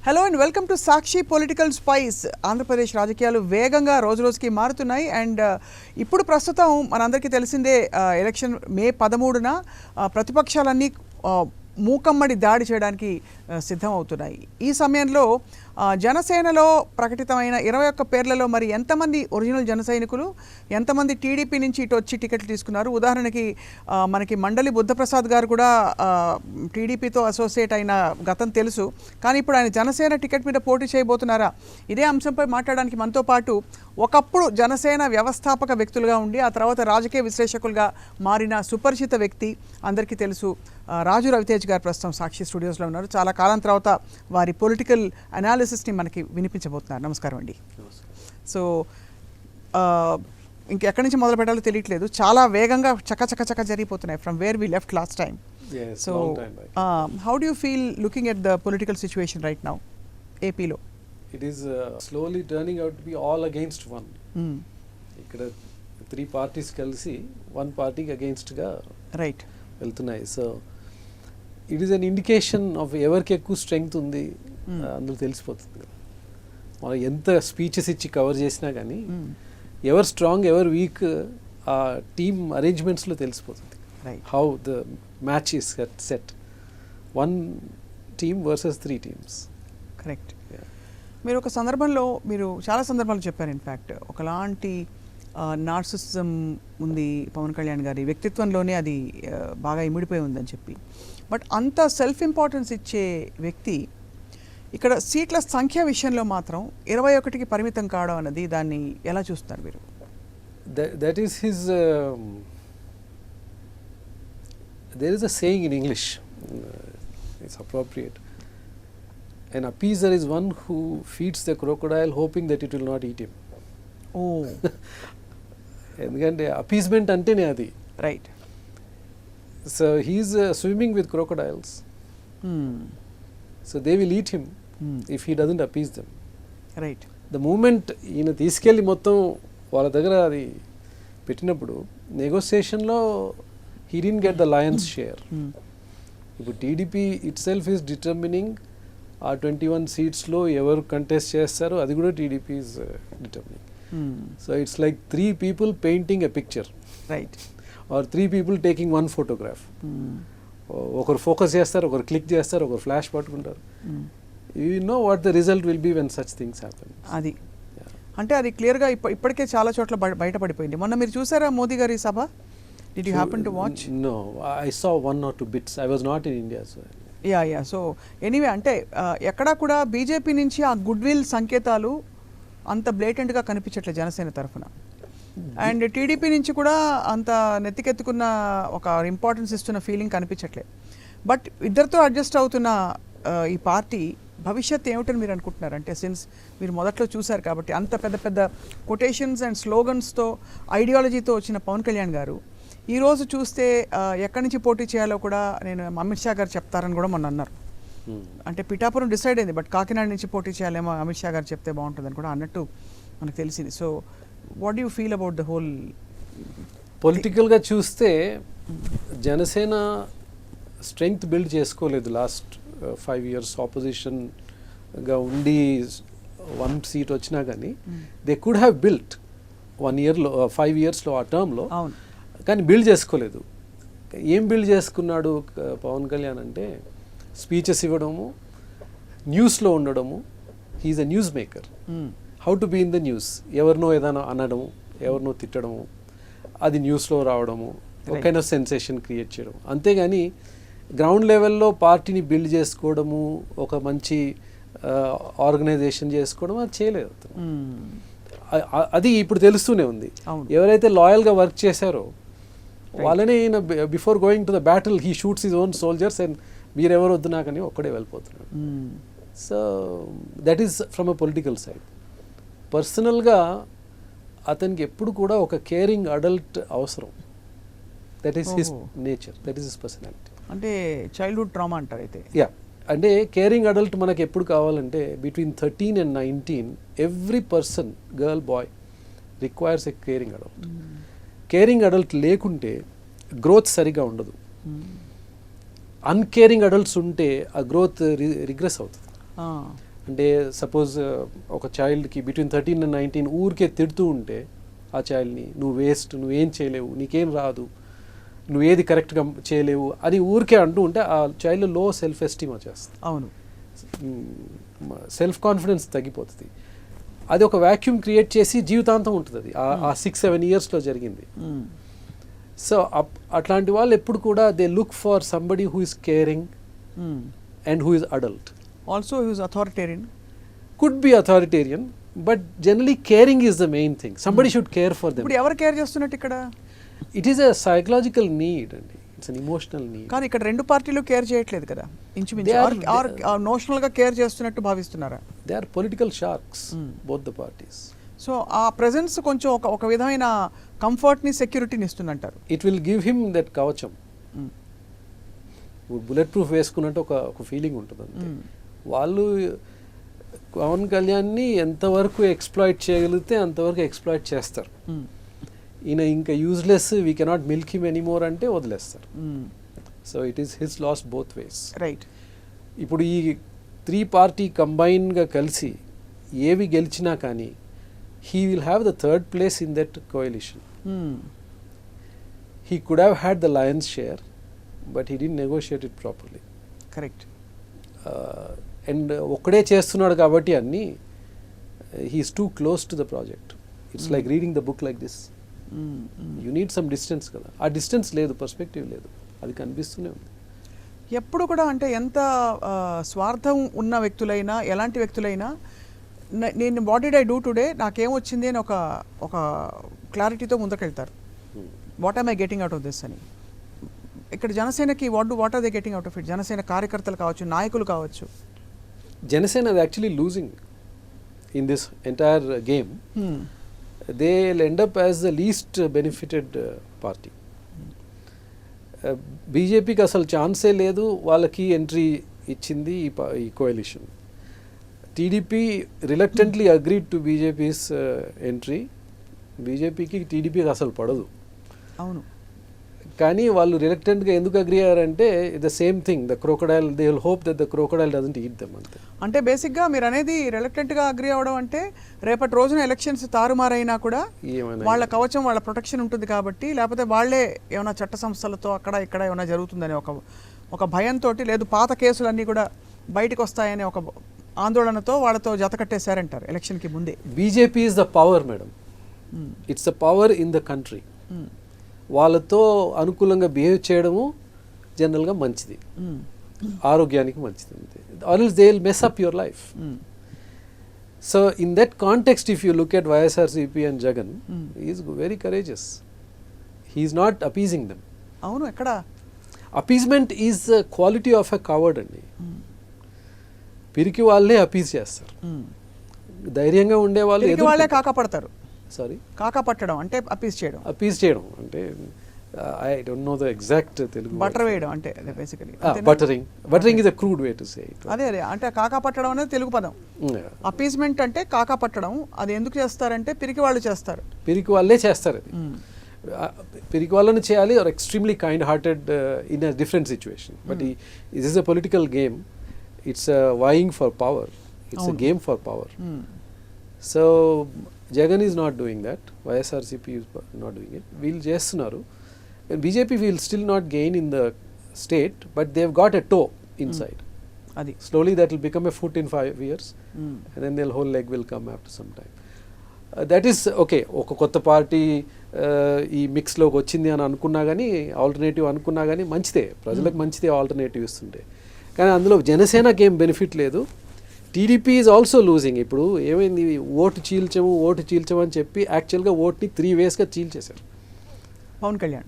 Hello and welcome to Sakshi political spice. Andhra Pradesh రాజకీయాలు వేగంగా రోజురోజుకి మారుతున్నాయి. అండ్ ఇప్పుడు ప్రస్తుతం మనందరికీ తెలిసిందే, ఎలక్షన్ మే 13న ప్రతిపక్షాలన్నీ మూకమ్మడి దాడి చేయడానికి సిద్ధం అవుతున్నాయి. ఈ సమయంలో జనసేనలో ప్రకటితమైన 21 పేర్లలో మరి ఎంతమంది ఒరిజినల్ జన సైనికులు, ఎంతమంది టీడీపీ నుంచి ఇటు వచ్చి టికెట్లు తీసుకున్నారు? ఉదాహరణకి మనకి మండలి బుద్ధప్రసాద్ గారు కూడా టీడీపీతో అసోసియేట్ అయిన గతం తెలుసు, కానీ ఇప్పుడు ఆయన జనసేన టికెట్ మీద పోటీ చేయబోతున్నారా? ఇదే అంశంపై మాట్లాడడానికి మనతో పాటు ఒకప్పుడు జనసేన వ్యవస్థాపక వ్యక్తులుగా ఉండి ఆ తర్వాత రాజకీయ విశ్లేషకులుగా మారిన సుపరిచిత వ్యక్తి, అందరికీ తెలుసు, రాజు రవితేజ్ గారు ప్రస్తుతం సాక్షి స్టూడియోస్లో ఉన్నారు. చాలా కాలం తర్వాత వారి పొలిటికల్ అనాలిసిస్ని మనకి వినిపించబోతున్నారు. నమస్కారం అండి. సో ఇంకెక్కడి నుంచి మొదలు పెట్టాలో తెలియట్లేదు, చాలా వేగంగా చక్క జరిగిపోతున్నాయి from where we left last time. So how do you feel looking at the political situation right now ఏపీలో? It is slowly turning out to be all against one. ఇక్కడ 3 parties కలిసి 1 party against గా right వెళ్తున్నాయి. So it is an indication of ఎవరికి ఎక్కువ strength ఉంది అందులో తెలిసిపోతుంది కదా. మనం ఎంత స్పీచెస్ ఇచ్చి కవర్ చేసినా కానీ ఎవరు స్ట్రాంగ్ ఎవరు వీక్ ఆ టీమ్ అరేంజ్మెంట్స్లో తెలిసిపోతుంది. How the match is set, 1 team versus 3 teams. Correct. మీరు ఒక సందర్భంలో, మీరు చాలా సందర్భాలు చెప్పారు, ఇన్ఫ్యాక్ట్ ఒకలాంటి నార్సిసిజం ఉంది పవన్ కళ్యాణ్ గారి వ్యక్తిత్వంలోనే, అది బాగా ఇమిడిపోయి ఉందని చెప్పి. బట్ అంత సెల్ఫ్ ఇంపార్టెన్స్ ఇచ్చే వ్యక్తి ఇక్కడ సీట్ల సంఖ్య విషయంలో మాత్రం 21కి పరిమితం కావడం అన్నది, దాన్ని ఎలా చూస్తారు మీరు? That is his there is a saying in English, it's appropriate. An appeaser is one who feeds the crocodile hoping that it will not eat him. Oh. ఎందుకంటే అపీస్మెంట్ అంటేనే అది. Right. So he's swimming with crocodiles. So they will eat him if he doesn't appease them. Right. The moment ఈయన తీసుకెళ్ళి మొత్తం వాళ్ళ దగ్గర అది పెట్టినప్పుడు నెగోసియేషన్లో he didn't get the lion's share. ఇప్పుడు TDP itself is determining ఆ 21 సీట్స్లో ఎవరు కంటెస్ట్ చేస్తారో అది కూడా TDP is determining. So it's like 3 people painting a picture, right, or 3 people taking 1 photograph. ఒకరు ఫోకస్ చేస్తారు, ఒకరు క్లిక్ చేస్తారు, ఒకరు ఫ్లాష్ పట్టుకుంటారు. You know what the result will be when such things happen. అది అంటే అది క్లియర్గా ఇప్పటికే చాలా చోట్ల బయటపడిపోయింది. మొన్న మీరు చూసారా మోదీ గారి సభ? Did you happen to watch? No, I saw 1 or 2 bits. I was not in India. So yeah. So anyway, అంటే ఎక్కడా కూడా బీజేపీ నుంచి ఆ గుడ్ విల్ సంకేతాలు అంత బ్లేటెంట్గా కనిపించట్లేదు జనసేన తరఫున. అండ్ టీడీపీ నుంచి కూడా అంత నెత్తికెత్తుకున్న ఒక ఇంపార్టెన్స్ ఇస్తున్న ఫీలింగ్ కనిపించట్లేదు. బట్ ఇద్దరితో అడ్జస్ట్ అవుతున్న ఈ పార్టీ భవిష్యత్ ఏమిటని మీరు అనుకుంటున్నారు? అంటే సిన్స్ మీరు మొదట్లో చూశారు కాబట్టి, అంత పెద్ద కొటేషన్స్ అండ్ స్లోగన్స్తో ఐడియాలజీతో వచ్చిన పవన్ కళ్యాణ్ గారు ఈరోజు చూస్తే ఎక్కడి నుంచి పోటీ చేయాలో కూడా నేను అమిత్ షా గారు చెప్తారని కూడా మొన్న అన్నారు. అంటే పిఠాపురం డిసైడ్ అయింది, బట్ కాకినాడ నుంచి పోటీ చేయాలేమో అమిత్ షా గారు చెప్తే బాగుంటుందని కూడా అన్నట్టు మనకు తెలిసింది. So what you feel about the whole? పొలిటికల్గా చూస్తే జనసేన స్ట్రెంగ్త్ బిల్డ్ చేసుకోలేదు లాస్ట్ 5 years. ఆపోజిషన్గా ఉండి 1 seat వచ్చినా కానీ దే కుడ్ హ్యావ్ బిల్ట్ 1 yearలో 5 yearsలో ఆ టర్మ్లో, కానీ బిల్డ్ చేసుకోలేదు. ఏం బిల్డ్ చేసుకున్నాడు పవన్ కళ్యాణ్ అంటే స్పీచెస్ ఇవ్వడము, న్యూస్లో ఉండడము. He's a news maker. How to be in the news. ఎవరినో ఏదైనా అనడము, ఎవరినో తిట్టడము, అది న్యూస్లో రావడము, ఒక కైండ్ ఆఫ్ సెన్సేషన్ క్రియేట్ చేయడం. అంతేగాని గ్రౌండ్ లెవెల్లో పార్టీని బిల్డ్ చేసుకోవడము, ఒక మంచి ఆర్గనైజేషన్ చేసుకోవడం అది చేయలేదు. అది ఇప్పుడు తెలుస్తూనే ఉంది. ఎవరైతే లాయల్గా వర్క్ చేశారో వాళ్ళనే ఈయన before going to the battle he shoots his own soldiers and మీరెవరు వద్దు నాకని ఒక్కడే వెళ్ళిపోతున్నాడు. So that is from a political side. పర్సనల్గా అతనికి ఎప్పుడు కూడా ఒక కేరింగ్ అడల్ట్ అవసరం. That is his nature, that is his personality. అంటే చైల్డ్హుడ్ ట్రామా అంటారు అయితే. యా, అంటే కేరింగ్ అడల్ట్ మనకు ఎప్పుడు కావాలంటే between 13 and 19 every person, girl boy, requires a caring adult. Caring adult లేకుంటే గ్రోత్ సరిగా ఉండదు. అన్కేరింగ్ అడల్ట్స్ ఉంటే ఆ గ్రోత్ రిగ్రెస్ అవుతుంది. అంటే సపోజ్ ఒక చైల్డ్కి బిట్వీన్ 13 and 19 ఊరికే తిడుతూ ఉంటే ఆ చైల్డ్ని నువ్వు వేస్ట్, నువ్వేం చేయలేవు, నీకేం రాదు, నువ్వు ఏది కరెక్ట్గా చేయలేవు అని ఊరికే అంటూ ఉంటే ఆ చైల్డ్ లో సెల్ఫ్ ఎస్టీమ్ వచ్చేస్తుంది. అవును, సెల్ఫ్ కాన్ఫిడెన్స్ తగ్గిపోతుంది. అది ఒక వ్యాక్యూమ్ క్రియేట్ చేసి జీవితాంతం ఉంటుంది. అది ఆ 6-7 yearsలో జరిగింది. సో అట్లాంటి వాళ్ళు ఎప్పుడు కూడా they look for somebody who is caring and who is adult. Also who is authoritarian, could be authoritarian, but generally caring is the main thing. Somebody should care for them. ఇప్పుడు ఎవరు care చేస్తున్నట్టు ఇక్కడ? It is a psychological need అండి, it's an emotional need. కానీ ఇక్కడ రెండు పార్టీలు care చేయట్లేదు కదా, ఇంచుమించు. నోషనల్ గా కేర్ చేస్తున్నట్టు భావిస్తున్నారా? They are political sharks, both the parties. So ఆ ప్రెజెన్స్ కొంచెం ఒక విధమైన కంఫర్ట్ని, సెక్యూరిటీని ఇస్తుందంటారు. It will give him that కవచం. బుల్లెట్ ప్రూఫ్ వేసుకున్నట్టు ఒక ఫీలింగ్ ఉంటుంది అంతే. వాళ్ళు పవన్ కళ్యాణ్ని ఎంతవరకు ఎక్స్ప్లాయిట్ చేయగలిగితే అంతవరకు ఎక్స్ప్లాయిట్ చేస్తారు. ఈయన ఇంకా useless, we cannot milk him anymore అంటే వదిలేస్తారు. So it is his loss both ways. Right. ఇప్పుడు ఈ 3 party కంబైన్గా కలిసి ఏవి గెలిచినా కానీ he will have the 3rd place in that coalition. He could have had the lion's share, but he didn't negotiate it properly. Correct. And ఒక్కడే చేస్తున్నాడు కాబట్టి అన్ని, he is too close to the project. It's like reading the book like this. You need some distance కదా. ఆ distance లేదు, perspective లేదు, అది కనిపిస్తూనే ఉంది. ఎప్పుడు కూడా అంటే ఎంత స్వార్థం ఉన్న వ్యక్తులైనా, ఎలాంటి వ్యక్తులైనా, నేను what did I do today, నాకేమొచ్చింది అని ఒక క్లారిటీతో ముందుకెళ్తారు. What am I getting out of this అని. ఇక్కడ జనసేనకి what are they getting out of it? Janasena కార్యకర్తలు కావచ్చు, నాయకులు కావచ్చు. Janasena is actually losing in this entire game. They will end up as the least benefited party. బీజేపీకి అసలు ఛాన్సే లేదు, వాళ్ళకి ఎంట్రీ ఇచ్చింది ఈ కోalition. TDP reluctantly agreed to BJP's entry. బీజేపీకి టీడీపీకి అసలు పడదు. అవును. కానీ వాళ్ళు రిలక్టెంట్గా ఎందుకు అగ్రీ అయ్యారంటే the same thing, the crocodile, they will hope that the crocodile doesn't eat them అంతే. అంటే బేసిక్గా మీరు అనేది రిలక్టెంట్గా అగ్రీ అవ్వడం అంటే రేపటి రోజున ఎలక్షన్స్ తారుమారైనా కూడా వాళ్ళ కవచం, వాళ్ళ ప్రొటెక్షన్ ఉంటుంది కాబట్టి, లేకపోతే వాళ్ళే ఏమైనా చట్ట సంస్థలతో అక్కడ ఇక్కడ ఏమైనా జరుగుతుందని ఒక భయంతో, లేదు పాత కేసులన్నీ కూడా బయటకు వస్తాయనే ఒక ఆందోళనతో వాళ్ళతో జత కట్టేశారంటారు ఎలక్షన్కి ముందే. BJP is the power madam, it's the power in the country. వాళ్ళతో అనుకూలంగా బిహేవ్ చేయడము జనరల్గా మంచిది, ఆరోగ్యానికి మంచిది అంతే. Else they will mess up your life. So in that context if you look at YSRCP and Jagan, is very courageous. He's not appeasing them. అవును, ఎక్కడ appeasement is quality of a coward అండి. పిరికి వాళ్ళే అపీజ్ చేస్తారు, ధైర్యంగా ఉండే వాళ్ళు వాళ్ళే కాకపడతారు. సారీ, కాకపట్టడం అంటే అపీజ్ చేయడం. అపీజ్ చేయడం అంటే I don't know the exact Telugu. Butter వేయడం అంటే basically buttering is a crude way to say it. అదే అంటే కాకపట్టడం అనేది తెలుగు పదం. అపీజ్మెంట్ అంటే కాకపట్టడం. అది ఎందుకు చేస్తారంటే పిరికి వాళ్ళు చేస్తారు, పిరికి వాళ్ళే చేస్తారు. అది పిరికి వాళ్ళని చేయాలి, or extremely kind hearted in a different situation. But it is a political game. It's a vying for power. It's a game for power. So Jagan is not doing that. YSRCP is not doing it. We'll చేస్తున్నారు. BJP will still not gain in the state, but they've got a toe inside. Adi. Slowly that will become a foot in 5 years, and then their whole leg will come after some time. That is okay. ఒక కొత్త party ఈ మిక్స్లోకి వచ్చింది అని అనుకున్నా కానీ, alternative అనుకున్నా కానీ మంచిదే, ప్రజలకు మంచిదే ఆల్టర్నేటివ్ ఇస్తుంటే. కానీ అందులో జనసేనకి ఏం బెనిఫిట్ లేదు. TDP is also losing. ఇప్పుడు ఏమైంది, ఓటు చీల్చము అని చెప్పి యాక్చువల్గా ఓట్ని 3 waysగా చీల్చేశారు పవన్ కళ్యాణ్.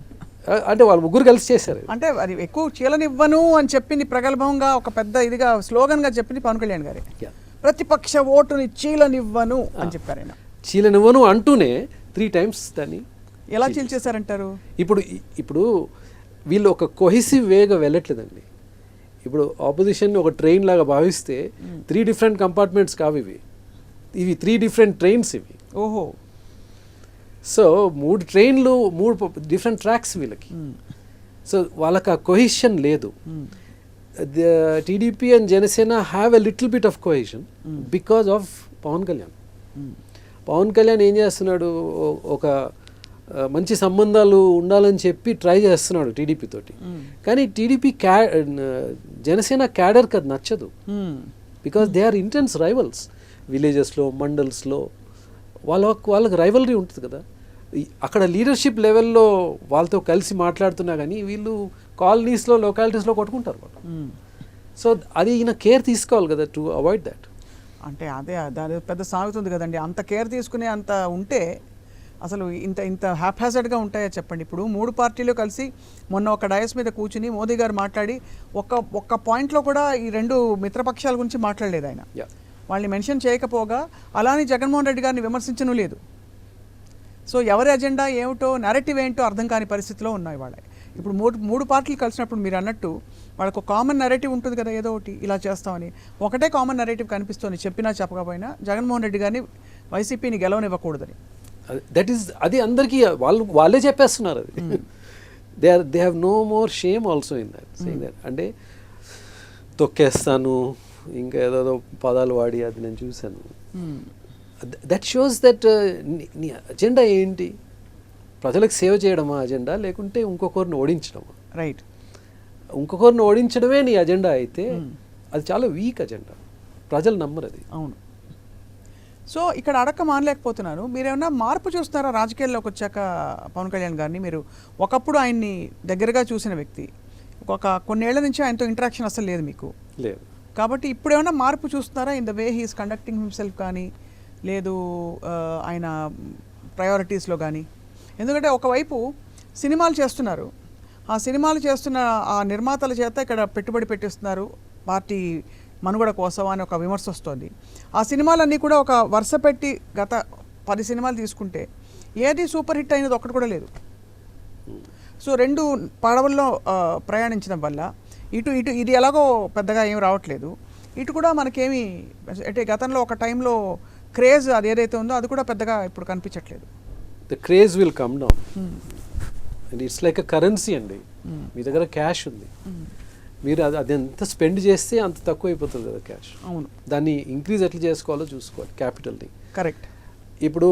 అంటే వాళ్ళు ముగ్గురు కలిసి చేశారు. అంటే అది ఎక్కువ చీలనివ్వను అని చెప్పింది, ప్రగల్భంగా ఒక పెద్ద ఇదిగా స్లోగన్గా చెప్పింది పవన్ కళ్యాణ్ గారే. ప్రతిపక్ష ఓటుని చీలనివ్వను అని చెప్పారు ఆయన. చీలనివ్వను అంటూనే 3 times దాన్ని ఎలా చీల్చేశారంటారు? ఇప్పుడు వీళ్ళు ఒక కొహెసివ్ వేగా వెళ్ళట్లేదండి. ఇప్పుడు ఆపోజిషన్ ఒక ట్రైన్ లాగా భావిస్తే 3 different కంపార్ట్మెంట్స్ కావు ఇవి 3 different trains ఇవి. ఓహో. సో 3 trainలు 3 different tracks వీళ్ళకి. సో వాళ్ళకి ఆ కొహిషన్ లేదు. the TDP and Janasena have a little bit of cohesion because of Pawan Kalyan. Pawan Kalyan ఏం చేస్తున్నాడు, ఒక మంచి సంబంధాలు ఉండాలని చెప్పి ట్రై చేస్తున్నాడు టీడీపీ తోటి. కానీ టీడీపీ జనసేన క్యాడర్కి అది నచ్చదు. Because they are intense rivals. విలేజెస్లో, మండల్స్లో వాళ్ళకి రైవలరీ ఉంటుంది కదా. అక్కడ లీడర్షిప్ లెవెల్లో వాళ్ళతో కలిసి మాట్లాడుతున్నా కానీ వీళ్ళు కాలనీస్లో, లొకాలిటీస్లో కొట్టుకుంటారు వాళ్ళు. సో అది ఈయన కేర్ తీసుకోవాలి కదా టు అవాయిడ్ దాట్. అంటే అదే పెద్ద సాగుతుంది కదండి. అంత కేర్ తీసుకునే అంత ఉంటే అసలు ఇంత హ్యాప్హాజర్డ్గా ఉంటాయో చెప్పండి. ఇప్పుడు 3 పార్టీలు కలిసి మొన్న ఒక డయస్ మీద కూర్చుని మోదీ గారు మాట్లాడి ఒక్క పాయింట్లో కూడా ఈ 2 మిత్రపక్షాల గురించి మాట్లాడలేదు ఆయన. వాళ్ళని మెన్షన్ చేయకపోగా అలానే జగన్మోహన్ రెడ్డి గారిని విమర్శించను లేదు. సో ఎవరి అజెండా ఏమిటో, నెరేటివ్ ఏంటో అర్థం కాని పరిస్థితిలో ఉన్నాయి వాళ్ళ. ఇప్పుడు మూడు పార్టీలు కలిసినప్పుడు మీరు అన్నట్టు వాళ్ళకు కామన్ నెరేటివ్ ఉంటుంది కదా, ఏదో ఒకటి ఇలా చేస్తామని. ఒకటే కామన్ నెరేటివ్ కనిపిస్తుంది, చెప్పినా చెప్పకపోయినా, జగన్మోహన్ రెడ్డి గారిని, వైసీపీని గెలవనివ్వకూడదని. దట్ ఈస్, అది అందరికీ వాళ్ళే చెప్పేస్తున్నారు. అది they have no more shame also in that saying that. అంటే తొక్కేస్తాను ఇంకా ఏదో పదాలు వాడి అది నేను చూశాను. దట్ షోస్ దట్ నీ అజెండా ఏంటి? ప్రజలకు సేవ చేయడమా అజెండా, లేకుంటే ఇంకొకరిని ఓడించడమా? రైట్. ఇంకొకరిని ఓడించడమే నీ అజెండా అయితే అది చాలా వీక్ అజెండా, ప్రజలు నమ్మరు అది. అవును. సో ఇక్కడ అడక్క మానలేకపోతున్నాను. మీరేమన్నా మార్పు చూస్తున్నారా రాజకీయాల్లోకి వచ్చాక పవన్ కళ్యాణ్ గారిని? మీరు ఒకప్పుడు ఆయన్ని దగ్గరగా చూసిన వ్యక్తి, కొన్నేళ్ల నుంచి ఆయనతో ఇంటరాక్షన్ అసలు లేదు మీకు. లేదు. కాబట్టి ఇప్పుడు ఏమైనా మార్పు చూస్తున్నారా in the way he's conducting himself కానీ, లేదు ఆయన ప్రయారిటీస్లో కానీ? ఎందుకంటే ఒకవైపు సినిమాలు చేస్తున్నారు, ఆ సినిమాలు చేస్తున్న ఆ నిర్మాతల చేత ఇక్కడ పెట్టుబడి పెట్టిస్తున్నారు పార్టీ మనుగడ కోసం అని ఒక విమర్శ వస్తుంది. ఆ సినిమాలన్నీ కూడా ఒక వరుస పెట్టి గత 10 సినిమాలు తీసుకుంటే ఏది సూపర్ హిట్ అయినది ఒక్కటి కూడా లేదు. సో 2 పడవల్లో ప్రయాణించడం వల్ల ఇటు ఇది ఎలాగో పెద్దగా ఏం రావట్లేదు, ఇటు కూడా మనకేమి అంటే గతంలో ఒక టైంలో క్రేజ్ అది ఏదైతే ఉందో అది కూడా పెద్దగా ఇప్పుడు కనిపించట్లేదు. The craze will come down and it's like a currency అండి. మీ దగ్గర క్యాష్ ఉంది, మీరు అది ఎంత స్పెండ్ చేస్తే అంత తక్కువ అయిపోతుంది కదా క్యాష్. అవును. దాన్ని ఇంక్రీజ్ ఎట్లా చేసుకోవాలో చూసుకోవాలి క్యాపిటల్ని. కరెక్ట్. ఇప్పుడు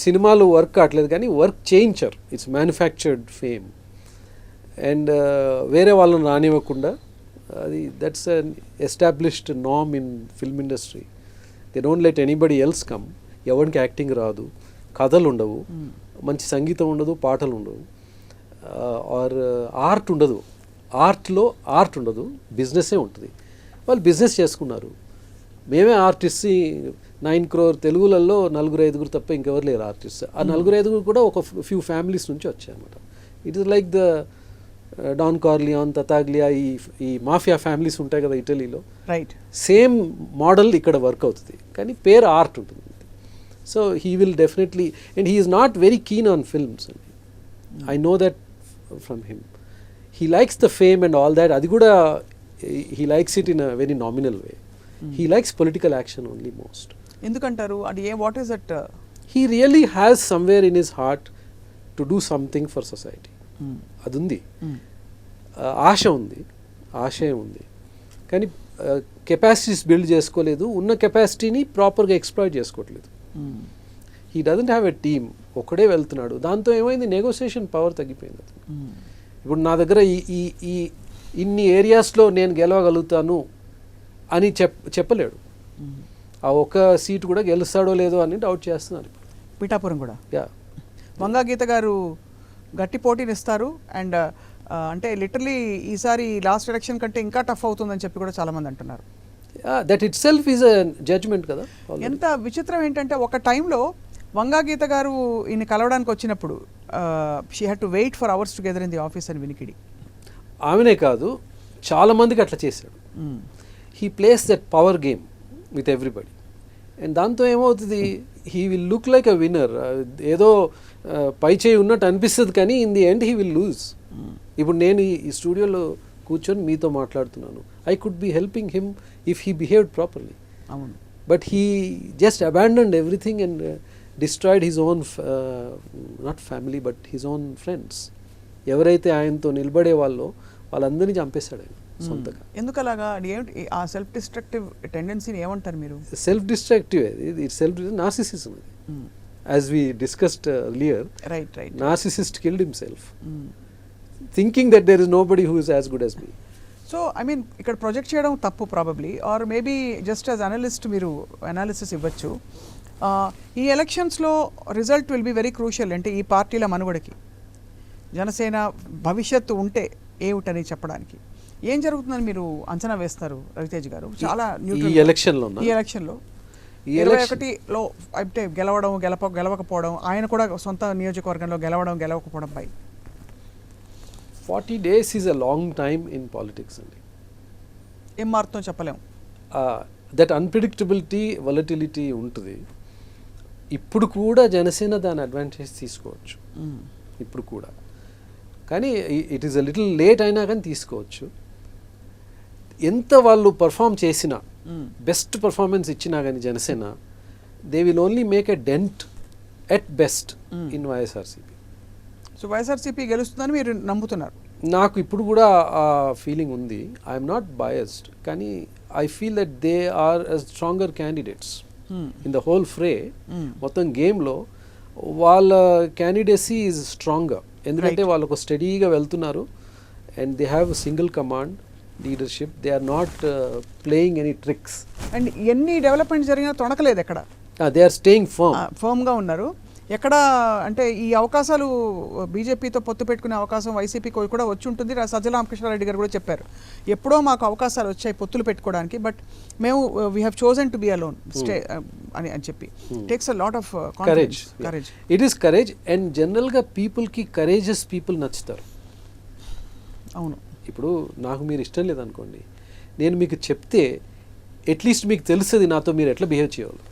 సినిమాలు వర్క్ కావట్లేదు కానీ వర్క్ చేయించారు, ఇట్స్ మ్యానుఫ్యాక్చర్డ్ ఫేమ్. అండ్ వేరే వాళ్ళని రానివ్వకుండా, అది that's an established norm in film industry. They don't let anybody else come. ఎవరికి యాక్టింగ్ రాదు, కథలు ఉండవు, మంచి సంగీతం ఉండదు, పాటలు ఉండవు, ఆర్ ఆర్ట్ ఉండదు. ఆర్ట్లో ఆర్ట్ ఉండదు, బిజినెస్సే ఉంటుంది. వాళ్ళు బిజినెస్ చేసుకున్నారు. మేమే ఆర్టిస్ట్ 9 crore తెలుగులలో 4-5 తప్ప ఇంకెవరు లేరు ఆర్టిస్ట్. ఆ 4-5 కూడా ఒక ఫ్యూ ఫ్యామిలీస్ నుంచి వచ్చాయన్నమాట. It is like the Don Corleone, Tattaglia, ఈ మాఫియా ఫ్యామిలీస్ ఉంటాయి కదా ఇటలీలో. రైట్. సేమ్ మోడల్ ఇక్కడ వర్క్ అవుతుంది, కానీ పేరు ఆర్ట్ ఉంటుంది. So he will definitely, and he is not very keen on films అండి. I know that from him. He likes the fame and all that. Adi kuda he likes it in a very nominal way. He likes political action only most. Endukantaru adi what is it? He really has somewhere in his heart to do something for society. Adundi. Asha undi, ఆశయం ఉంది, కానీ capacities build చేసుకోలేదు. ఉన్న కెపాసిటీని ప్రాపర్గా exploit చేసుకోవట్లేదు. He doesn't have a team, ఒక్కడే వెళ్తున్నాడు. దాంతో ఏమైంది, నెగోసియేషన్ పవర్ తగ్గిపోయింది. ఇప్పుడు నా దగ్గర ఈ ఇన్ని ఏరియాస్లో నేను గెలవగలుగుతాను అని చెప్పలేడు. ఆ ఒక్క సీటు కూడా గెలుస్తాడో లేదో అని డౌట్ చేస్తున్నారు. పిఠాపురం కూడా వంగా గీత గారు గట్టి పోటీని ఇస్తారు. అండ్ అంటే లిటరలీ ఈసారి లాస్ట్ ఎలక్షన్ కంటే ఇంకా టఫ్ అవుతుందని చెప్పి కూడా చాలామంది అంటున్నారు. That itself is a judgement కదా. ఎంత విచిత్రం ఏంటంటే ఒక టైంలో వంగా గీత గారు ఈయన కలవడానికి వచ్చినప్పుడు she had to wait for hours together in the office అని వినికిడి. ఆమెనే కాదు, చాలామందికి అట్లా చేశాడు. He plays that power game with everybody. And దాంతో ఏమవుతుంది, he will look like a winner. ఏదో పై చేయి ఉన్నట్టు అనిపిస్తుంది, కానీ in the end he will lose. ఇప్పుడు నేను ఈ స్టూడియోలో కూర్చొని మీతో మాట్లాడుతున్నాను. I could be helping him if he behaved properly. అవును. But he just abandoned everything and destroyed his own not family but his own friends. ఎవరైతే ఆయనతో నిలబడే వాళ్ళందరినీ చంపేశాడు ఆయన. సొంతగా. ఎందుకు అలాగా? ఏమిటి ఆ సెల్ఫ్ డిస్ట్రక్టివ్ టెండెన్సీని ఏమంటారు మీరు? సెల్ఫ్ డిస్ట్రక్టివ్, ఇది self narcissism. As we discussed earlier, right right, narcissist killed himself thinking that there is nobody who is as good as me. So I mean ఇక్కడ ప్రొజెక్ట్ చేయడం తప్పు probably, or maybe just as analyst మీరు analysis ఇవ్వచ్చు. ఈ ఎలక్షన్స్లో result will be very crucial. అంటే ఈ పార్టీల మనుగడకి జనసేన భవిష్యత్తు ఉంటే ఏమిటని చెప్పడానికి ఏం జరుగుతుందని మీరు అంచనా వేస్తారు రవితేజ్ గారు? చాలా ఈ ఎలక్షన్లో 21లో అంటే గెలవకపోవడం, ఆయన కూడా సొంత నియోజకవర్గంలో గెలవకపోవడం పై 40 days is a long time in politics అండి. ఏం మారుతుందో చెప్పలేము. దట్ అన్ప్రిడిక్టబిలిటీ, వొలటిలిటీ ఉంటుంది. ఇప్పుడు కూడా జనసేన దాని అడ్వాంటేజ్ తీసుకోవచ్చు ఇప్పుడు కూడా, కానీ it is a little late అయినా కానీ తీసుకోవచ్చు. ఎంత వాళ్ళు పర్ఫామ్ చేసినా, బెస్ట్ పర్ఫార్మెన్స్ ఇచ్చినా కానీ Janasena, they will only make a dent at best in YSRCP. So YSRCP గెలుస్తుందని మీరు నమ్ముతున్నారు? నాకు ఇప్పుడు కూడా ఆ ఫీలింగ్ ఉంది. ఐఎమ్ నాట్ బయస్డ్, కానీ I feel that they are stronger candidates in the whole fray. మొత్తం గేమ్లో వాళ్ళ క్యాండిడేసీ ఈజ్ స్ట్రాంగర్, ఎందుకంటే వాళ్ళకు స్టడీగా వెళ్తున్నారు and they have single command leadership. They are not playing any tricks. And ఎన్ని డెవలప్మెంట్ జరిగినా తొణకలేదు ఎక్కడ. దే ఆర్ స్టేయింగ్ ఫర్మ్గా ఉన్నారు. ఎక్కడ అంటే ఈ అవకాశాలు బీజేపీతో పొత్తు పెట్టుకునే అవకాశం వైసీపీకి కూడా వచ్చి ఉంటుంది. సజ్జల రామకృష్ణారెడ్డి గారు కూడా చెప్పారు, ఎప్పుడో మాకు అవకాశాలు వచ్చాయి పొత్తులు పెట్టుకోవడానికి, బట్ మేము we have chosen to be alone stay అని చెప్పి. Takes a lot of courage. It is courage. And జనరల్గా పీపుల్కి కరేజెస్ పీపుల్ నచ్చుతారు. అవును. ఇప్పుడు నాకు మీరు ఇష్టం లేదనుకోండి, నేను మీకు చెప్తే అట్లీస్ట్ మీకు తెలుస్తుంది నాతో మీరు ఎట్లా బిహేవ్ చేయాలి.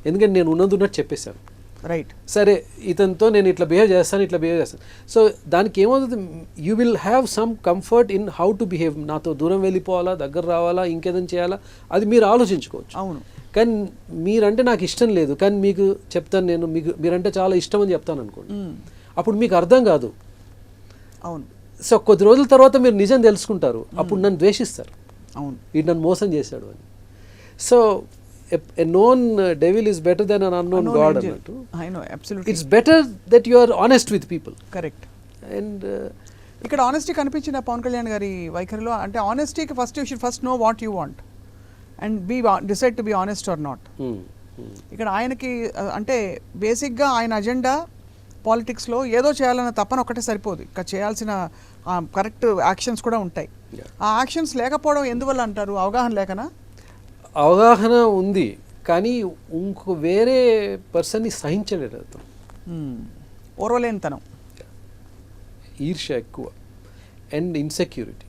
ఎందుకంటే నేను ఉన్నది చెప్పేశాను. రైట్, సరే ఇతనితో నేను ఇట్లా బిహేవ్ చేస్తాను. సో దానికి ఏమవుతుంది, you will have some comfort in how to behave. నాతో దూరం వెళ్ళిపోవాలా, దగ్గర రావాలా, ఇంకేదైనా చేయాలా, అది మీరు ఆలోచించుకోవచ్చు. అవును. కానీ మీరంటే నాకు ఇష్టం లేదు, కానీ మీకు చెప్తాను, నేను మీరంటే చాలా ఇష్టం అని చెప్తాను అనుకోండి, అప్పుడు మీకు అర్థం కాదు. అవును. సో కొద్ది రోజుల తర్వాత మీరు నిజం తెలుసుకుంటారు, అప్పుడు నన్ను ద్వేషిస్తారు. అవును, వీడు నన్ను మోసం చేశాడు అని. So a known devil is better than an unknown god annattu. I know, absolutely. It's better that you are honest with people. Correct. And ఇక్కడ ఆనెస్టీ కనిపించిన పవన్ కళ్యాణ్ గారి వైఖరిలో, అంటే ఆనెస్టీకి first you should first know what you want and decide to be honest or not. ఇక్కడ ఆయనకి అంటే బేసిక్గా ఆయన అజెండా పాలిటిక్స్లో ఏదో చేయాలన్న తప్పన ఒకటే సరిపోదు, ఇంకా చేయాల్సిన కరెక్ట్ యాక్షన్స్ కూడా ఉంటాయి. ఆ యాక్షన్స్ లేకపోవడం ఎందువల్ల అంటారు? అవగాహన లేకనా? అవగాహన ఉంది, కానీ ఇంకో వేరే పర్సన్ని సహించలేడు అతను. ఓర్వలేనితనం, ఈర్ష్య ఎక్కువ అండ్ ఇన్సెక్యూరిటీ.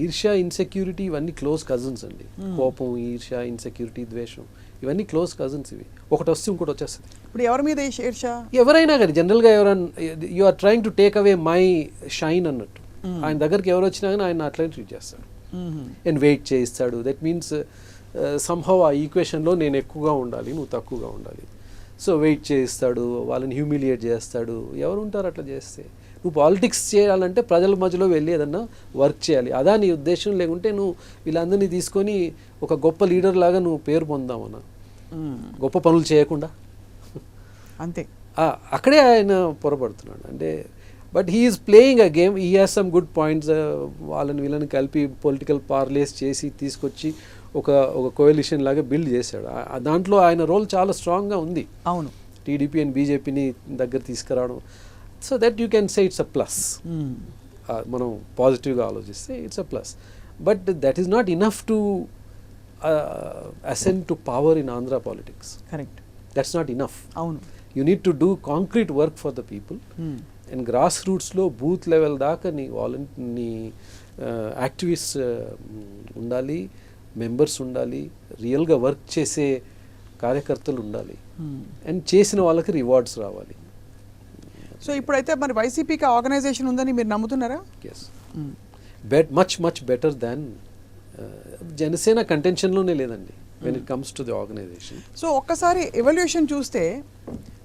ఈర్ష్య, ఇన్సెక్యూరిటీ ఇవన్నీ క్లోజ్ కజిన్స్ అండి. కోపం, ఈర్ష్య, ఇన్సెక్యూరిటీ, ద్వేషం ఇవన్నీ క్లోజ్ కజిన్స్. ఇవి ఒకటి వస్తే ఇంకోటి వచ్చేస్తుంది. ఇప్పుడు ఎవరి మీద ఈర్ష్య? ఎవరైనా కానీ జనరల్గా ఎవరైనా you are trying to take away my shine అన్నట్టు. ఆయన దగ్గరికి ఎవరు వచ్చినా కానీ ఆయన అట్లనే ట్రీట్ చేస్తాడు అండ్ వెయిట్ చేయిస్తాడు. దట్ మీన్స్ సంహౌ ఆ ఈక్వేషన్లో నేను ఎక్కువగా ఉండాలి, నువ్వు తక్కువగా ఉండాలి. సో వెయిట్ చేయిస్తాడు, వాళ్ళని హ్యూమిలియేట్ చేస్తాడు. ఎవరు ఉంటారు అట్లా చేస్తే? నువ్వు పాలిటిక్స్ చేయాలంటే ప్రజల మధ్యలో వెళ్ళి ఏదన్నా వర్క్ చేయాలి, అదా నీ ఉద్దేశం. లేకుంటే నువ్వు వీళ్ళందరినీ తీసుకొని ఒక గొప్ప లీడర్ లాగా నువ్వు పేరు పొందామన్నా, గొప్ప పనులు చేయకుండా అంతే. అక్కడే ఆయన పొరపడుతున్నాడు. అంటే but he is playing a game. He has some good points. వాళ్ళని వీళ్ళని కలిపి పొలిటికల్ పార్లేస్ చేసి తీసుకొచ్చి ఒక కోయలిషన్ లాగా బిల్డ్ చేశాడు. దాంట్లో ఆయన రోల్ చాలా స్ట్రాంగ్గా ఉంది. అవును. టీడీపీ అండ్ బీజేపీని దగ్గర తీసుకురావడం. So that you can say it's a plus. మనం పాజిటివ్గా ఆలోచిస్తే it's a plus. But that is not enough to ascend to power in Andhra politics. Correct. That's not enough. అవును. You need to do concrete work for the people. And grass రూట్స్లో booth level దాకా నీ activist ఉండాలి, members ఉండాలి, రియల్గా work చేసే కార్యకర్తలు ఉండాలి, అండ్ చేసిన వాళ్ళకి రివార్డ్స్ రావాలి. సో ఇప్పుడైతే మరి వైసీపీకి ఆర్గనైజేషన్ ఉందని మీరు నమ్ముతున్నారా? Yes, much better than Janasena. కంటెన్షన్లోనే లేదండి when it comes to the organisation. So ఒక్కసారి ఎవల్యూషన్ చూస్తే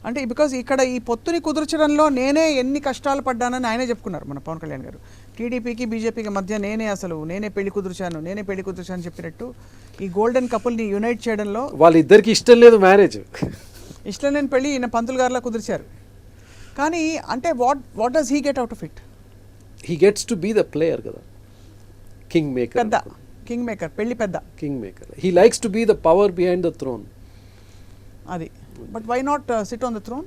అంటే బికాజ్ ఇక్కడ ఈ పొత్తుని కుదర్చడంలో నేనే ఎన్ని కష్టాలు పడ్డానని ఆయనే చెప్పుకున్నారు మన పవన్ కళ్యాణ్ గారు. టీడీపీకి బీజేపీకి మధ్య నేనే పెళ్లి కుదిర్చాను చెప్పినట్టు ఈ గోల్డెన్ కపుల్ని యునైట్ చేయడంలో వాళ్ళిద్దరికి ఇష్టం లేదు మ్యారేజ్, ఇష్టం లేని పెళ్లి ఈయన పంతులు గారిలా కుదిర్చారు. కానీ అంటే what does he get out of it? He gets to be the player కదా, కింగ్ మేకర్, పెద్ద కింగ్ మేకర్, పెళ్లి పెద్ద king maker. He likes to be the power behind the throne. అది but why not sit on the throne?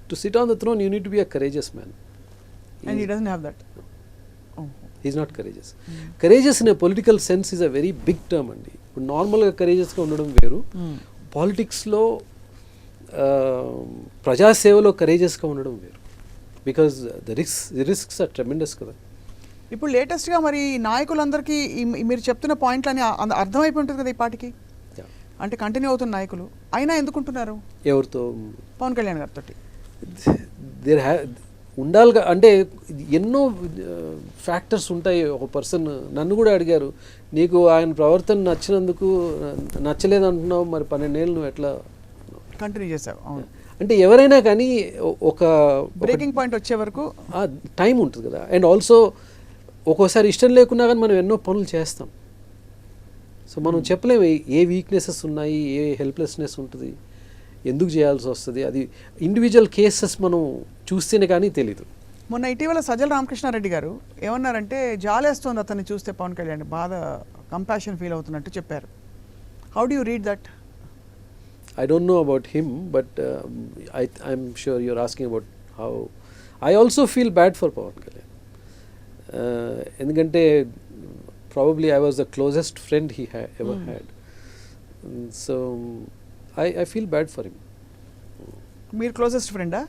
To sit on the throne you need to be a courageous man. And he doesn't have that. Is not courageous. Courageous in a political sense is a very big term అండి. ఇప్పుడు నార్మల్గా కరేజియస్గా ఉండడం వేరు, పాలిటిక్స్లో ప్రజాసేవలో కరేజియస్గా ఉండడం వేరు. Because the risks are tremendous కదా. ఇప్పుడు లేటెస్ట్గా మరి నాయకులందరికీ మీరు చెప్తున్న పాయింట్లని అర్థమైపోయి ఉంటుంది కదా ఈ పాటికి, అంటే కంటిన్యూ అవుతున్న నాయకులు అయినా ఎందుకుంటున్నారు? ఎవరితో? పవన్ కళ్యాణ్ గారితో. ఉండాలిగా, అంటే ఎన్నో ఫ్యాక్టర్స్ ఉంటాయి. ఒక పర్సన్ నన్ను కూడా అడిగారు, నీకు ఆయన ప్రవర్తన నచ్చినందుకు నచ్చలేదు అంటున్నావు, మరి 12 ఏళ్ళు నువ్వు ఎట్లా కంటిన్యూ చేసావు? అవును, అంటే ఎవరైనా కానీ ఒక బ్రేకింగ్ పాయింట్ వచ్చే వరకు టైం ఉంటుంది కదా. అండ్ ఆల్సో ఒక్కోసారి ఇష్టం లేకున్నా కానీ మనం ఎన్నో పనులు చేస్తాం. సో మనం చెప్పలేము ఏ వీక్నెసెస్ ఉన్నాయి, ఏ హెల్ప్లెస్నెస్ ఉంటుంది, ఎందుకు చేయాల్సి వస్తుంది. అది ఇండివిజువల్ కేసెస్ మనం చూస్తేనే కానీ తెలీదు. మొన్న ఇటీవల సజ్జల రామకృష్ణారెడ్డి గారు ఏమన్నారంటే, జాలేస్తోంది అతన్ని చూస్తే పవన్ కళ్యాణ్, బాధ, కంపాషన్ ఫీల్ అవుతున్నట్టు చెప్పారు. How do you read that? I don't know about him, but I'm sure you're asking about how. I also feel bad for Pawan Kalyan. ఎందుకంటే probably I was the closest friend he ever had. So I feel bad for him. మీరు closest ఫ్రెండా?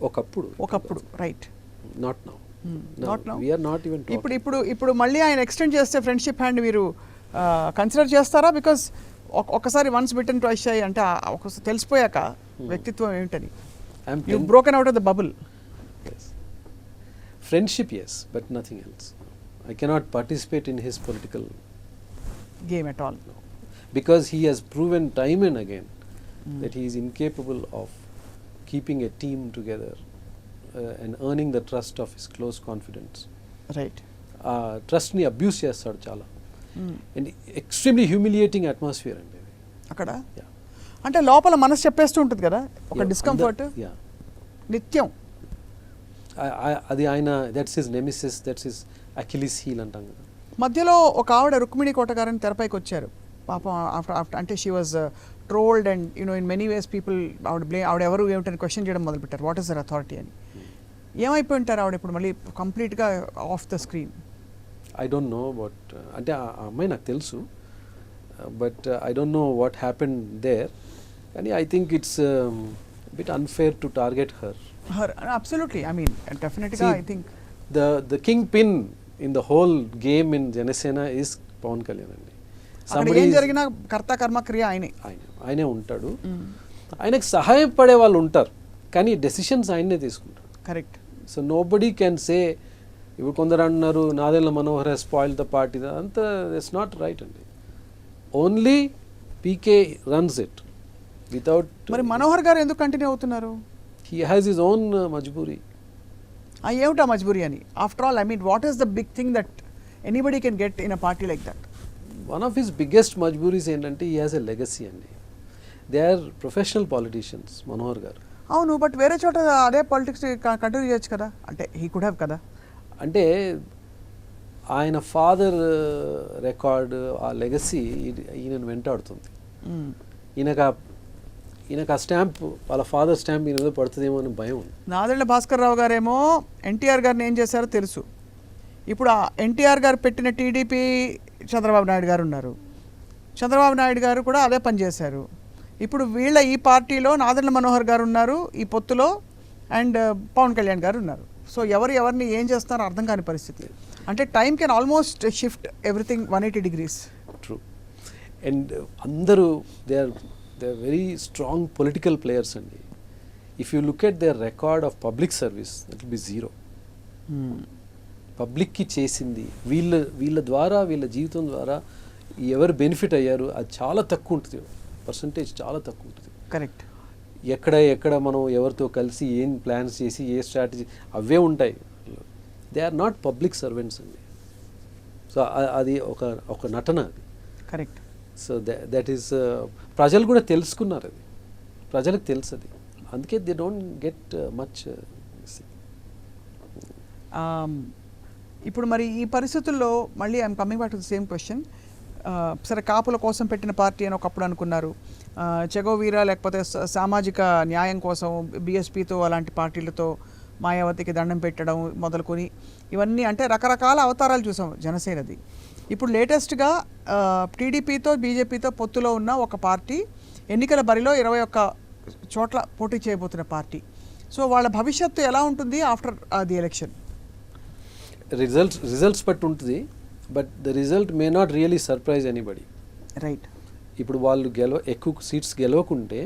ఒకప్పుడు right. Not now. Not now. We are not even talking. ఇప్పుడు మళ్ళీ ఆయన extend చేస్తే friendship hand మీరు consider చేస్తారా? బికాస్ ఒకసారి వన్స్ బిటన్ ట్వైస్ అయ్యి అంటే ఒకసారి తెలిసిపోయాక వ్యక్తిత్వం ఏమిటని, you broken out of the bubble. Friendship, yes, but nothing else. I cannot participate in his political game at all. No. Because he has proven time and again that he is incapable of keeping a team together and earning the trust of his close confidants. Right. Trust ni abuse chestadu chala. And extremely humiliating atmosphere అండి అక్కడ. అంటే లోపల మనసు చెప్పేస్తూ ఉంటుంది కదా, ఒక discomfort నిత్యం. అది ఆయన, that's his nemesis, that's his Achilles heel అంటాం కదా. మధ్యలో ఒక ఆవిడ రుక్మిణి కోటగారని తెరపైకి వచ్చారు పాపం. ఆఫ్టర్ అంటే she was trolled and in many ways people ఆవిడ ఎవరు ఏమిటని క్వశ్చన్ చేయడం మొదలుపెట్టారు, వాట్ ఈస్ దర్ అథారిటీ అని. ఏమైపోయి ఉంటారు ఆవిడ ఇప్పుడు మళ్ళీ కంప్లీట్గా off the screen? I don't know but అంటే ఆ అమ్మాయి నాకు తెలుసు, but I don't know what happened there. కానీ I think it's bit unfair to target her. Absolutely, I mean definitely. I think the kingpin in the whole game in janasena is Pawan Kalyan అండి. అక్కడ ఏం జరిగినా కర్త కర్మ క్రియ ఆయనే ఉంటాడు. ఆయనకు సహాయపడే వాళ్ళు ఉంటారు కానీ డెసిషన్స్ ఆయనే తీసుకుంటారు. Correct. So nobody can say, ఇప్పుడు కొందరు అంటున్నారు Nadendla Manohar he's spoil the party, అంతా ఇట్స్ నాట్ రైట్ అండి. Only PK runs it without. మరి మనోహర్ గారు ఎందుకు కంటిన్యూ అవుతున్నారు? He has his own majburi. ఏమిటా మజ్బూరి అని? After all, I mean what is the big thing that anybody can get in a party like that? One of his biggest majburis ఏంటంటే he has a legacy అండి. They are professional politicians, Manohar గారు. అవును, but వేరే చోట అదే politics continue చేయొచ్చు కదా, అంటే హీ కుడ్ హ్యావ్ కదా. అంటే ఆయన ఫాదర్ రికార్డ్, ఆ లెగసీ ఈయనను వెంటాడుతుంది. ఈయనకు ఆ స్టాంప్, వాళ్ళ ఫాదర్ స్టాంప్ ఈయన మీద పడుతుందేమో అని భయం ఉంది. నాదెళ్ల భాస్కర్ రావు గారేమో ఎన్టీఆర్ గారిని ఏం చేశారో తెలుసు. ఇప్పుడు ఆ ఎన్టీఆర్ గారు పెట్టిన టీడీపీ చంద్రబాబు నాయుడు గారు ఉన్నారు, చంద్రబాబు నాయుడు గారు కూడా అదే పని చేశారు. ఇప్పుడు వీళ్ళ ఈ పార్టీలో నాదెళ్ల మనోహర్ గారు ఉన్నారు ఈ పొత్తులో, అండ్ పవన్ కళ్యాణ్ గారు ఉన్నారు. సో ఎవరిని ఏం చేస్తారో అర్థం కాని పరిస్థితి. అంటే time can almost shift everything 180 degrees. True. And అందరూ they are very strong political players అండి. If you look at their record of public service, that will be zero. పబ్లిక్కి చేసింది వీళ్ళ ద్వారా, వీళ్ళ జీవితం ద్వారా ఎవరు బెనిఫిట్ అయ్యారు అది చాలా తక్కువ ఉంటుంది, పర్సంటేజ్ చాలా తక్కువ ఉంటుంది. కరెక్ట్. ఎక్కడ మనం ఎవరితో కలిసి ఏం ప్లాన్స్ చేసి ఏ స్ట్రాటజీ అవే ఉంటాయి. They are not public servants అండి. సో అది ఒక నటన అది. కరెక్ట్. సో దట్ ఈస్ ప్రజలు కూడా తెలుసుకున్నారు, అది ప్రజలకు తెలుసు అది, అందుకే దే డోంట్ గెట్ మచ్. ఇప్పుడు మరి ఈ పరిస్థితుల్లో మళ్ళీ I'm coming back to the same question. సరే కాపుల కోసం పెట్టిన పార్టీ అని ఒకప్పుడు అనుకున్నారు, చెగోవీరా లేకపోతే సామాజిక న్యాయం కోసం బీఎస్పీతో అలాంటి పార్టీలతో మాయావతికి దండం పెట్టడం మొదలుకొని ఇవన్నీ అంటే రకరకాల అవతారాలు చూసాం జనసేనది. ఇప్పుడు లేటెస్ట్గా టీడీపీతో బీజేపీతో పొత్తులో ఉన్న ఒక పార్టీ ఎన్నికల బరిలో 21 చోట్ల పోటీ చేయబోతున్న పార్టీ. సో వాళ్ళ భవిష్యత్తు ఎలా ఉంటుంది ఆఫ్టర్ ది ఎలక్షన్? రిజల్ట్స్ బట్టి ఉంటుంది, but the result may not really surprise anybody. Right. ఇప్పుడు వాళ్ళు ఎక్కువ సీట్స్ గెలవకుంటే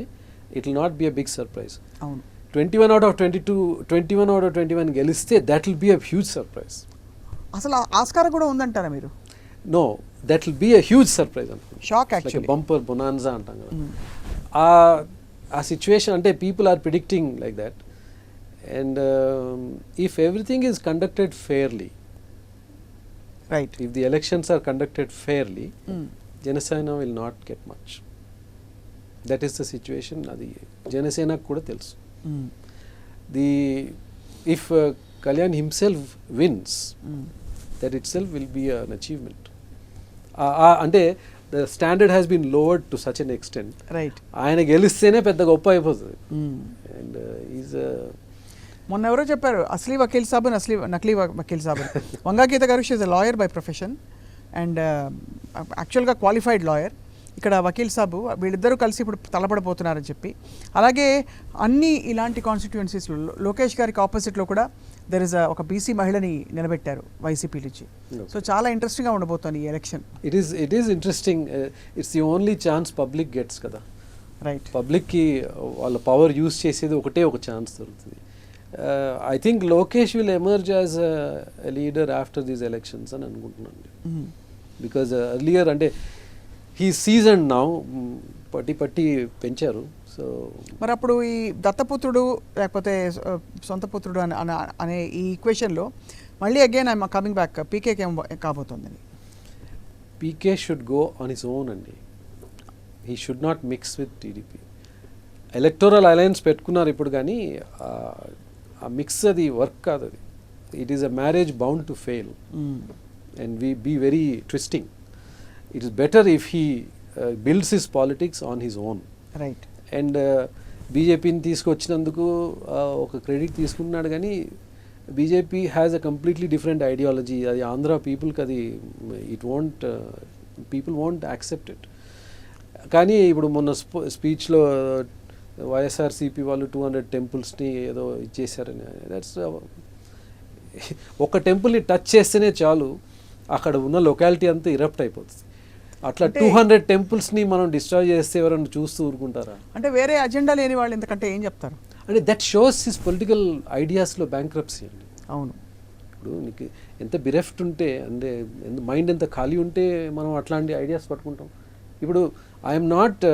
it will not be a big surprise. అవును. 21 out of 21 గెలిస్తే that will be a huge surprise. అసలు ఆస్కారం కూడా ఉందంటారా మీరు? No, that will be a huge surprise అనుకుంటా. Shock actually. బంపర్ బొనాన్జా అంటాం కదా, ఆ సిచ్యువేషన్ అంటే people are predicting like that. And if everything is conducted fairly, right, if the elections are conducted fairly, Janasena will not get much. That is the situation. అది జనసేనకు కూడా తెలుసు. If Kalyan himself wins, that itself will be an achievement. అంటే the standard has been lowered to such an extent. Right. ఆయన గెలిస్తేనే పెద్ద గొప్ప అయిపోతుంది. And he's మొన్న ఎవరో చెప్పారు అసలీ వకీల్ సాబ్ నకిలీ వకీల్ సాబ్. వంగాగీత గారు, she is a lawyer by profession and యాక్చువల్గా క్వాలిఫైడ్ లాయర్. ఇక్కడ వకీల్ సాబు వీళ్ళిద్దరూ కలిసి ఇప్పుడు తలపడబోతున్నారని చెప్పి, అలాగే అన్ని ఇలాంటి కాన్స్టిట్యుయెన్సీస్లో లోకేష్ గారికి ఆపోజిట్లో కూడా దెర్ ఇస్ ఒక బీసీ మహిళని నిలబెట్టారు వైసీపీ నుంచి. సో చాలా ఇంట్రెస్టింగ్గా ఉండబోతుంది ఈ election. It is interesting. It's the only chance public gets కదా. రైట్. పబ్లిక్కి వాళ్ళ పవర్ యూజ్ చేసేది ఒక ఛాన్స్ దొరుకుతుంది. I think Lokesh will emerge as a leader after these elections అని అనుకుంటున్నాను. బికాజ్ ఎర్లియర్ అంటే హీ సీజన్ నౌ, పట్టి పెంచారు. సో మరి అప్పుడు ఈ దత్తపుత్రుడు లేకపోతే సొంత పుత్రుడు అనే ఈ ఈక్వేషన్లో మళ్ళీ అగైన్ ఐఎమ్ కమింగ్ బ్యాక్, పీకేకి ఏం కాబోతుందని? PK should go on his own అండి. He should not mix with TDP. Electoral alliance పెట్టుకున్నారు ఇప్పుడు, కానీ ఆ మిక్స్ అది వర్క్ కాదు. అది it is a marriage bound to fail and we be very twisting. It is better if he builds his politics on his own. Right. And బీజేపీని తీసుకొచ్చినందుకు ఒక credit తీసుకుంటున్నాడు, కానీ BJP has a completely different ideology. అది ఆంధ్ర పీపుల్కి అది people won't accept it. కానీ ఇప్పుడు మొన్న స్పీచ్లో వైఎస్ఆర్సీపీ వాళ్ళు 200 టెంపుల్స్ని ఏదో ఇచ్చేసారని, దట్స్ ఒక టెంపుల్ని టచ్ చేస్తేనే చాలు అక్కడ ఉన్న లొకాలిటీ అంతా ఇరప్ట్ అయిపోతుంది. అట్లా 200 టెంపుల్స్ని మనం డిస్ట్రాయ్ చేస్తే ఎవరైనా చూస్తూ ఊరుకుంటారా? అంటే వేరే అజెండా లేని వాళ్ళు ఇంతకంటే ఏం చెప్తారు? అంటే దట్ షోస్ హిస్ పొలిటికల్ ఐడియాస్లో బ్యాంక్రప్సీ అండి. అవును. ఇప్పుడు నీకు ఎంత బిరెఫ్ట్ ఉంటే, అంటే మైండ్ ఎంత ఖాళీ ఉంటే మనం అట్లాంటి ఐడియాస్ పట్టుకుంటాం. ఇప్పుడు I'm not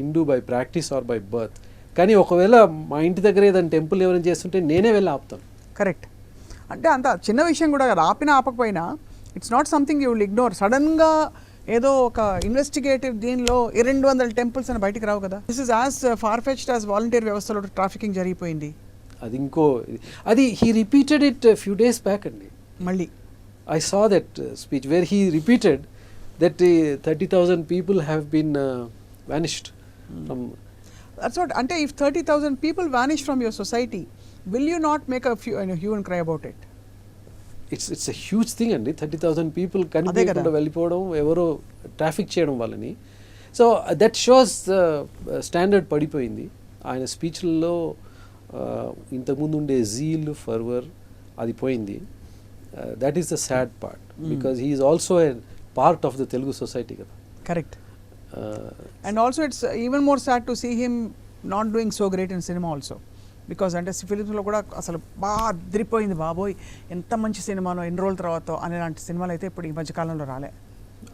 Hindu by practice or by birth, కానీ ఒకవేళ మా ఇంటి దగ్గర ఏదైనా టెంపుల్ ఎవరైనా చేస్తుంటే నేనే వెళ్ళి ఆపుతాను. కరెక్ట్. అంటే అంత చిన్న విషయం కూడా ఆపినా ఆపకపోయినా it's not something you will ignore. సడన్గా ఏదో ఒక ఇన్వెస్టిగేటివ్ దీనిలో 200 టెంపుల్స్ అని బయటికి రావు కదా. This is as far fetched as volunteer వ్యవస్థలో ట్రాఫికింగ్ జరిగిపోయింది. అది అది he repeated it few days back అండి. మళ్ళీ I saw that speech where he repeated that 30,000 people have been vanished from. That's what. అంటే if 30,000 people vanish from your society, will you not make a hue and cry about it? It's a huge thing అండి. 30,000 people కనిపించకుండా వెళ్ళిపోవడం, ఎవరో traffic చేయడం వాళ్ళని. So that shows standard పడిపోయింది. ఆయన స్పీచ్లలో ఇంతకుముందు ఉండే జీల్, ఫర్వర్ అది పోయింది. That is the sad part, because he is also a part of the Telugu society కదా. Correct. And also it's even more sad to see him not doing so great in cinema also. Because అంటే ఫిలిమ్స్లో కూడా అసలు బాగా అదిరిపోయింది, బాబోయ్ ఎంత మంచి సినిమానో ఎన్ని రోజుల తర్వాత అనేలాంటి సినిమాలు అయితే ఇప్పుడు ఈ మధ్యకాలంలో రాలే.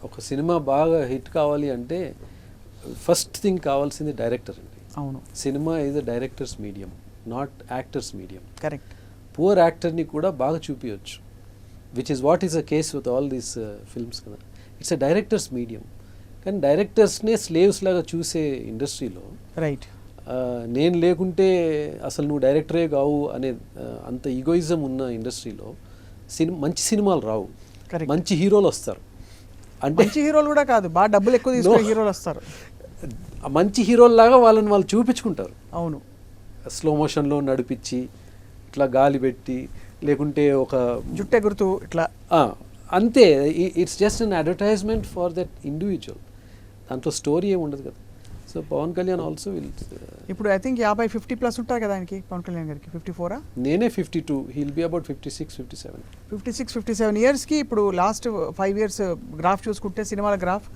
ఒక సినిమా బాగా హిట్ కావాలి అంటే ఫస్ట్ థింగ్ కావాల్సింది డైరెక్టర్ అండి. అవును, cinema is a directors medium, not actors medium. Correct. Poor యాక్టర్ని కూడా బాగా చూపించవచ్చు, which is what is a case with all these films కదా. It's a directors medium. కానీ డైరెక్టర్స్నే స్లేవ్స్ లాగా చూసే ఇండస్ట్రీలో రైట్, నేను లేకుంటే అసలు నువ్వు డైరెక్టరే కావు అనే అంత ఈగోయిజం ఉన్న ఇండస్ట్రీలో మంచి సినిమాలు రావు, మంచి హీరోలు వస్తారు. అంటే మంచి హీరోలు కూడా కాదు, బాగా డబ్బులు ఎక్కువ తీసుకునే హీరోలు వస్తారు. మంచి హీరోల్లాగా వాళ్ళని వాళ్ళు చూపించుకుంటారు. అవును, స్లో మోషన్లో నడిపించి ఇట్లా గాలి పెట్టి, లేకుంటే ఒక జుట్టు ఎగురుతూ ఇట్లా, అంతే. It's just an advertisement for that individual. దాంట్లో స్టోరీ ఏమి ఉండదు కదా. So Pawan Kalyan also will. ఇప్పుడు ఐ థింక్ 50-50+ ఉంటారు కదా ఆయనకి, పవన్ కళ్యాణ్ గారికి. 54? నేనే 52. He'll be about 56-57. 56-57 ఇయర్స్కి ఇప్పుడు లాస్ట్ 5 years గ్రాఫ్ చూసుకుంటే సినిమాల గ్రాఫ్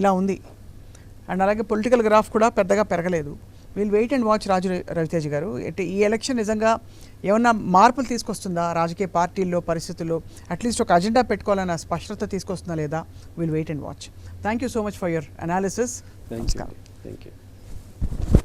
ఇలా ఉంది. అండ్ అలాగే పొలిటికల్ గ్రాఫ్ కూడా పెద్దగా పెరగలేదు. We'll wait and watch. Raju Raviteja గారు, ఈ ఎలక్షన్ నిజంగా ఏమన్నా మార్పులు తీసుకొస్తుందా రాజకీయ పార్టీల్లో, పరిస్థితుల్లో? అట్లీస్ట్ ఒక అజెండా పెట్టుకోవాలన్న స్పష్టత తీసుకొస్తుందా లేదా? We'll wait and watch. Thank you so much for your analysis. Thank you.